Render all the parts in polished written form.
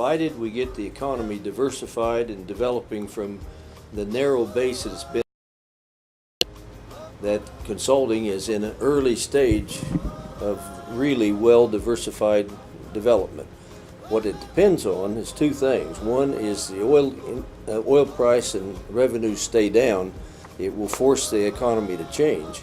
provided we get the economy diversified and developing from the narrow base that it's been, that consulting is in an early stage of really well diversified development. What it depends on is two things. One is the oil price and revenues stay down, it will force the economy to change.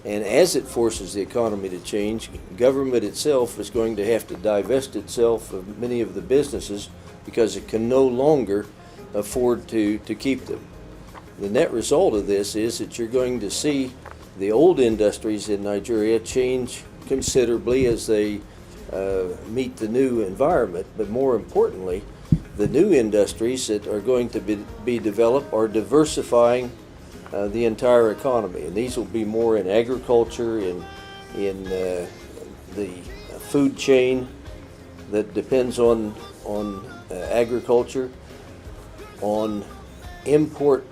And as it forces the economy to change, government itself is going to have to divest itself of many of the businesses because it can no longer afford to keep them. The net result of this is that you're going to see the old industries in Nigeria change considerably as they meet the new environment, but more importantly, the new industries that are going to be developed are diversifying the entire economy, and these will be more in agriculture, in the food chain that depends on agriculture, on import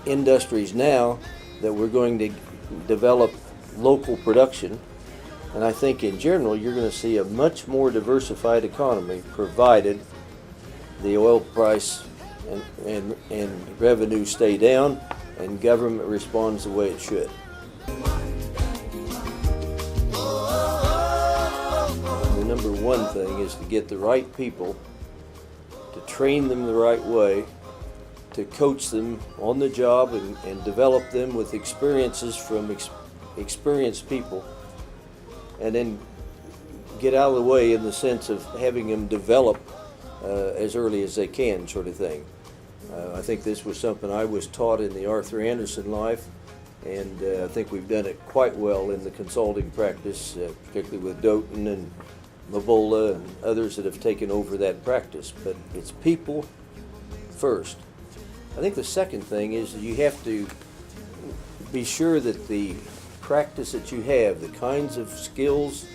industries now that we're going to develop local production. And I think in general you're going to see a much more diversified economy provided the oil price and revenue stay down and government responds the way it should. The number one thing is to get the right people, to train them the right way, to coach them on the job and develop them with experiences from experienced people, and then get out of the way in the sense of having them develop as early as they can, sort of thing. I think this was something I was taught in the Arthur Andersen life, and I think we've done it quite well in the consulting practice, particularly with Doughton and Mabola and others that have taken over that practice. But it's people first. I think the second thing is that you have to be sure that the practice that you have, the kinds of skills,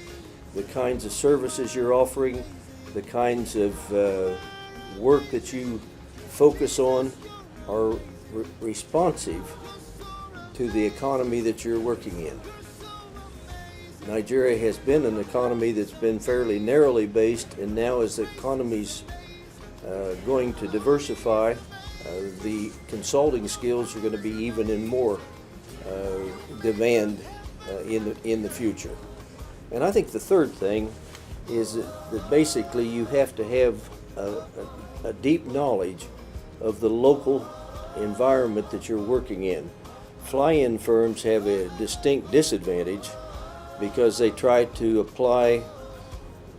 the kinds of services you're offering, the kinds of work that you focus on are responsive to the economy that you're working in. Nigeria has been an economy that's been fairly narrowly based, and now as the economy's going to diversify, the consulting skills are going to be even in more demand in the future. And I think the third thing is that basically you have to have a deep knowledge of the local environment that you're working in. Fly-in firms have a distinct disadvantage because they try to apply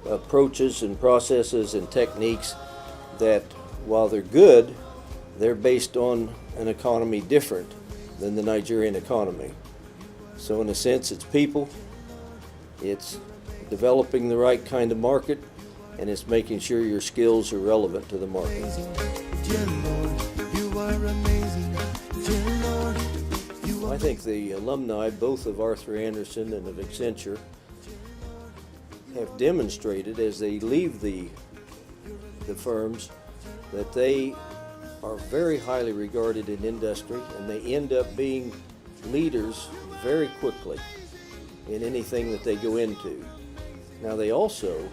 approaches and processes and techniques that, while they're good, they're based on an economy different than the Nigerian economy. So in a sense, it's people, it's developing the right kind of market, and it's making sure your skills are relevant to the market. I think the alumni, both of Arthur Andersen and of Accenture, have demonstrated as they leave the firms that they are very highly regarded in industry, and they end up being leaders very quickly in anything that they go into. Now they also,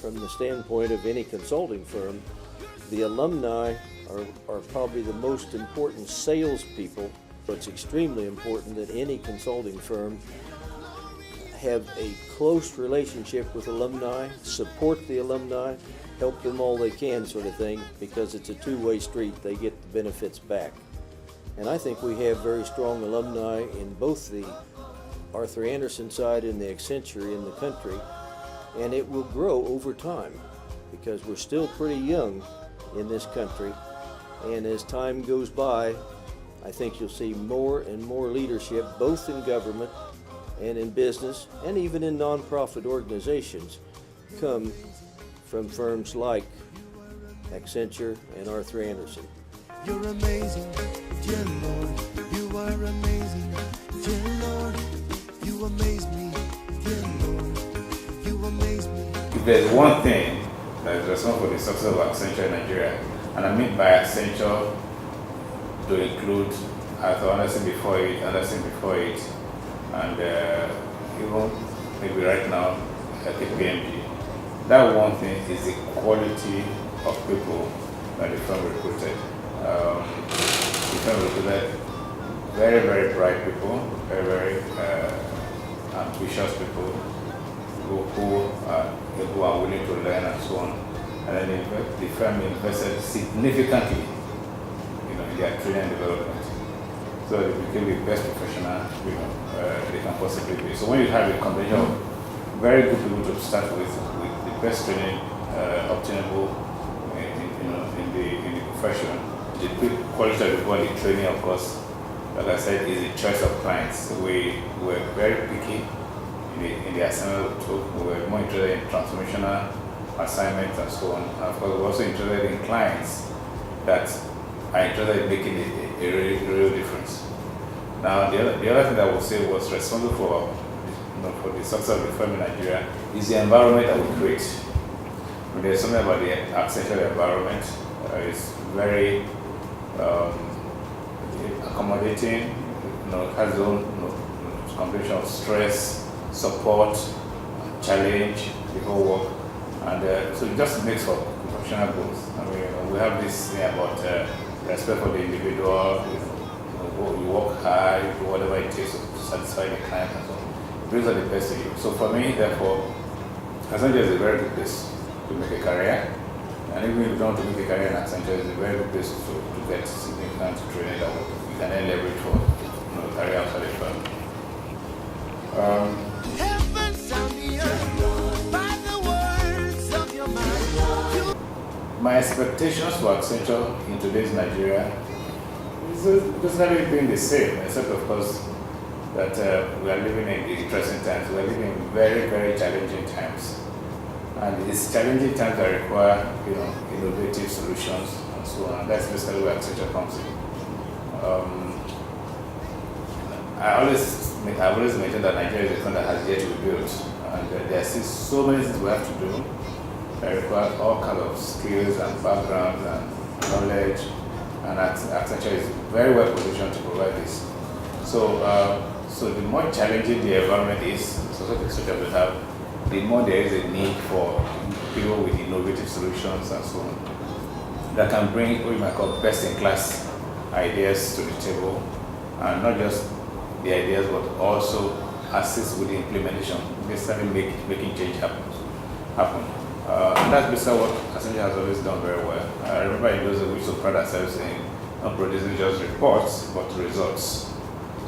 from the standpoint of any consulting firm, the alumni are probably the most important salespeople. So it's extremely important that any consulting firm have a close relationship with alumni, support the alumni, help them all they can, sort of thing, because it's a two-way street. They get the benefits back. And I think we have very strong alumni in both the Arthur Andersen side and the Accenture in the country, and it will grow over time because we're still pretty young in this country, and as time goes by, I think you'll see more and more leadership, both in government and in business, and even in nonprofit organizations, come from firms like Accenture and Arthur Andersen. You're amazing, dear Lord. You are amazing, dear Lord. You amaze me, dear Lord. You amaze me. If there's one thing that is responsible for the success of Accenture in Nigeria, and I mean by Accenture to include Arthur Andersen before it, and even maybe right now at KPMG. That one thing is the quality of people that the firm recruited. The firm recruited very, very bright people, very, very ambitious people who are willing to learn and so on. And then the firm invested significantly, in their training and development. So they became the best professional, they can possibly be. So when you have a combination of very good people to start with the best training obtainable in the profession, the quality of the people, the training, of course, like I said, is the choice of clients. We were very picky in the assignment we took. We were more interested in transformational assignments and so on. And of course, we were also interested in clients that are interested in making a real difference. Now, the other thing that I would say was responsible for the success of the firm in Nigeria is the environment that we create. There's something about the Accenture environment. It's very accommodating, has its own combination of stress, support, challenge, the whole work. And so it just makes for professional growth. I mean, we have this thing about respect for the individual, you work hard, you do whatever it takes to satisfy the client and so on. Those are the best of you. So for me, therefore, Accenture is a very good place to make a career. And even if you don't want to make a career in Accenture, it's a very good place to get significant training that you can then leverage for a career outside the firm. Heaven sound the earth by the words of your mouth. My expectations for Accenture in today's Nigeria is basically being the same, except of course that we are living in interesting times. We are living in very, very challenging times. And it's challenging times that require, innovative solutions and so on. And that's basically where Accenture comes in. I've always maintained that Nigeria is a country that has yet to be built. And there are still so many things we have to do that require all kinds of skills and backgrounds and knowledge. And Accenture is very well positioned to provide this. So the more challenging the environment is, such as we have, the more there is a need for people with innovative solutions and so on that can bring what you might call best-in-class ideas to the table, and not just the ideas but also assist with the implementation, basically making change happen. And that's basically what Accenture has always done very well. I remember in those days we so proud ourselves in not producing just reports but results.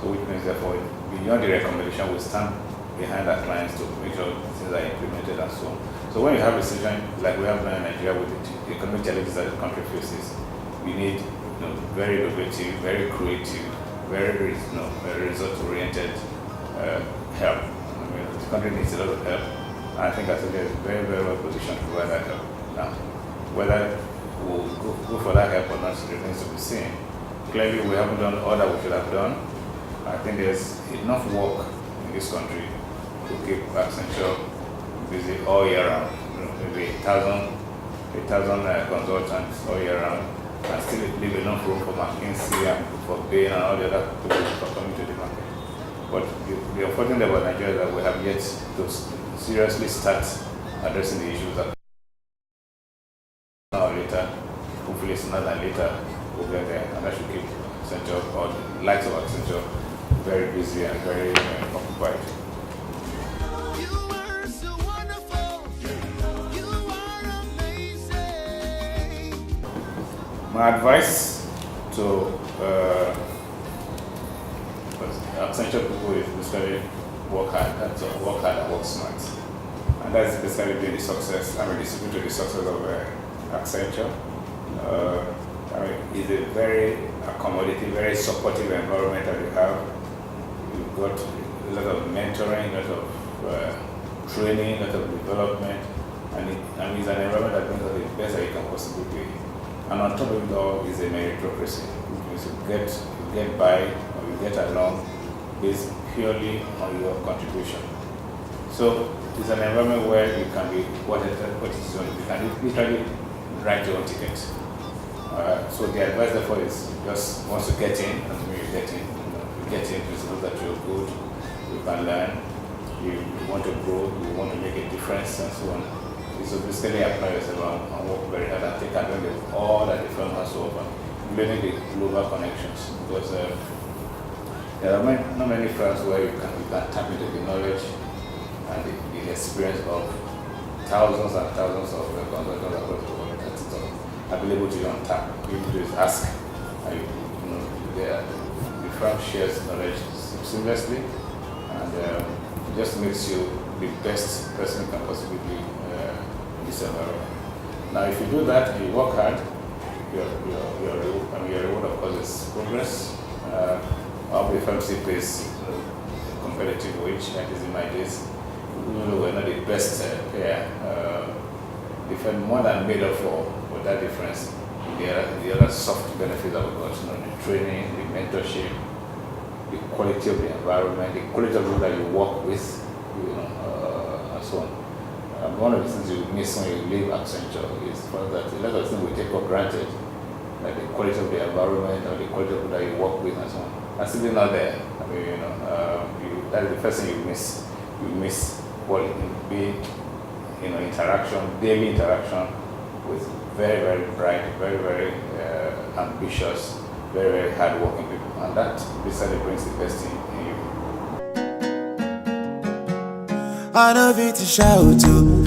So which means therefore beyond the recommendation we stand behind our clients to make sure things are implemented and so on. So when you have a situation like we have now in Nigeria with the economic challenges that the country faces, we need very innovative, very creative, very result-oriented help. I mean, the country needs a lot of help. And I think Accenture is very, very well positioned to provide that help. Now, whether we'll go for that help or not remains to be seen. Clearly, we haven't done all that we should have done. I think there's enough work in this country to keep Accenture busy all year round. Maybe 1,000 consultants all year round, and still leave enough room for McKinsey and for Bain and all the other people for coming to the market. But the unfortunate about Nigeria is that we have yet to seriously start addressing the issues that sooner or later, hopefully sooner than later, we'll get there, and that should keep Accenture or the likes of Accenture very busy and very occupied. You are so wonderful. You are amazing. My advice to Accenture people is basically work hard and work smart. And that's basically been the success, the secret to the success of Accenture. It's a very accommodating, very supportive environment that we have. We've got a lot of mentoring, a lot of training, a lot of development, and it's an environment that brings out the best that you can possibly be. And on top of it all is a meritocracy, which means you get by or you get along based purely on your contribution. So it's an environment where you can be what is you want to be. You can literally write your own ticket. So the advice therefore is just once you get in, and when you get in, principles that you're good, you can learn, you want to grow, you want to make a difference and so on. is to basically apply yourself and work very hard and take advantage of all that the firm has to offer, including the global connections. Because there are not many firms where you can tap into the knowledge and the experience of thousands and thousands of consultants across the world that is available to you on tap. All you do is ask, and the firm shares knowledge seamlessly, and it just makes you the best person you can possibly be in this environment. Now, if you do that and you work hard, your reward, of course, is progress. Our firm still pays competitive wage, like this in my days. Even though we're not the best payer, the firm more than made up for that difference. The other soft benefits that we got, the training, the mentorship, the quality of the environment, the quality of people that you work with, and so on. One of the things you miss when you leave Accenture is that a lot of things we take for granted, like the quality of the environment or the quality of people that you work with and so on. That's still not there. I mean, that is the first thing you miss. You miss quality, interaction, daily interaction with very, very bright, very, very ambitious, very, very hard-working people, and that basically brings the best in you. I love it to shout to.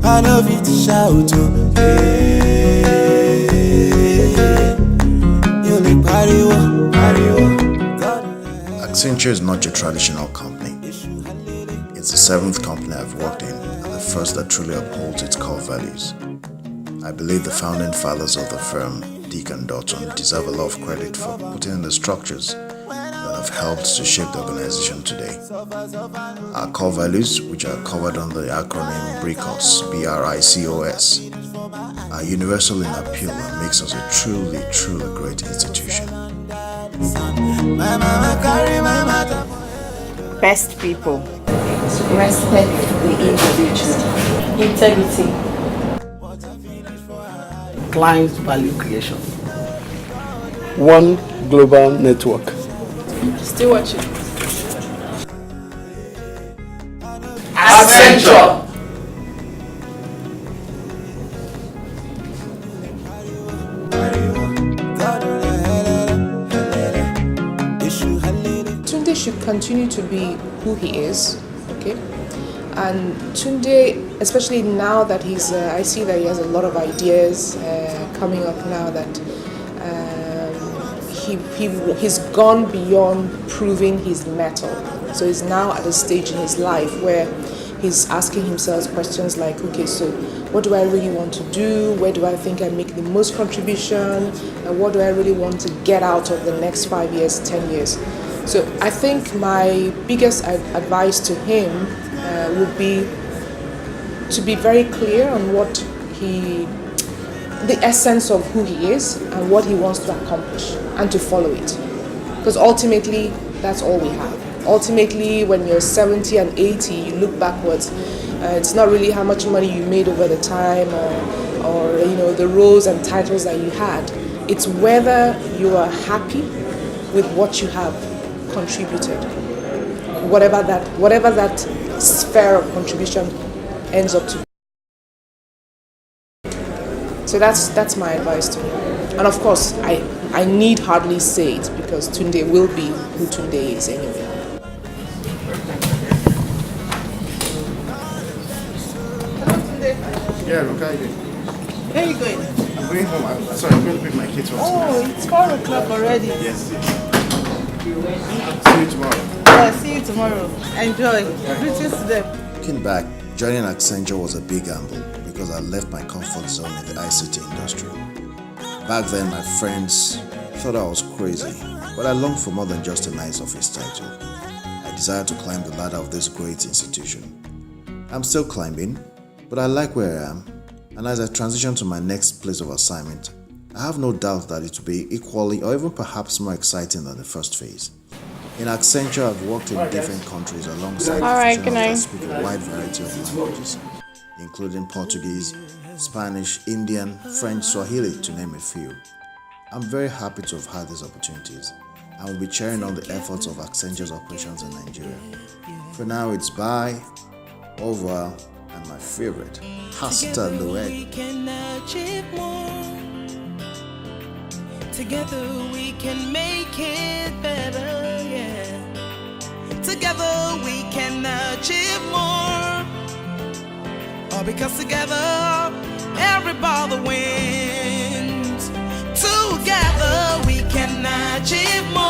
I love it to shout to. You like party. Accenture is not your traditional company. It's the 7th company I've worked in and the first that truly upholds its core values. I believe the founding fathers of the firm, Dick and Dotton, deserve a lot of credit for putting in the structures that have helped to shape the organization today. Our core values, which are covered under the acronym BRICOS, B-R-I-C-O-S, are universal in appeal and makes us a truly, truly great institution. Best people. Respect the individual. Integrity. Client value creation. One global network. Stewardship. Accenture. Tunde should continue to be who he is, okay? And Tunde, especially now that I see that he has a lot of ideas coming up now that he's gone beyond proving his mettle. So he's now at a stage in his life where he's asking himself questions like, okay, so what do I really want to do? Where do I think I make the most contribution? And what do I really want to get out of the next 5 years, 10 years? So I think my biggest advice to him would be to be very clear on the essence of who he is and what he wants to accomplish, and to follow it. Because ultimately, that's all we have. Ultimately, when you're 70 and 80, you look backwards. It's not really how much money you made over the time or the roles and titles that you had. It's whether you are happy with what you have contributed, whatever that sphere of contribution ends up to. So that's my advice to him. And of course, I need hardly say it because Tunde will be who Tunde is anyway. Yeah, look, how are you? Where are you going? I'm going home. I'm going to pick my kids from school. Oh, it's 4 o'clock already. Yes. See you tomorrow. Yeah, see you tomorrow. Enjoy. Greetings to them. Looking back, joining Accenture was a big gamble because I left my comfort zone in the ICT industry. Back then, my friends thought I was crazy, but I longed for more than just a nice office title. I desired to climb the ladder of this great institution. I'm still climbing, but I like where I am, and as I transition to my next place of assignment, I have no doubt that it will be equally or even perhaps more exciting than the first phase. In Accenture, I've worked in different countries alongside professionals that speak a wide variety of languages, including Portuguese, Spanish, Indian, French, Swahili, to name a few. I'm very happy to have had these opportunities and will be cheering on the efforts of Accenture's operations in Nigeria. For now, it's bye Au revoir, and my favorite, hasta We luego. can achieve more. Together we can make it better, yeah. Together we can achieve more. All because together everybody wins. Together we can achieve more.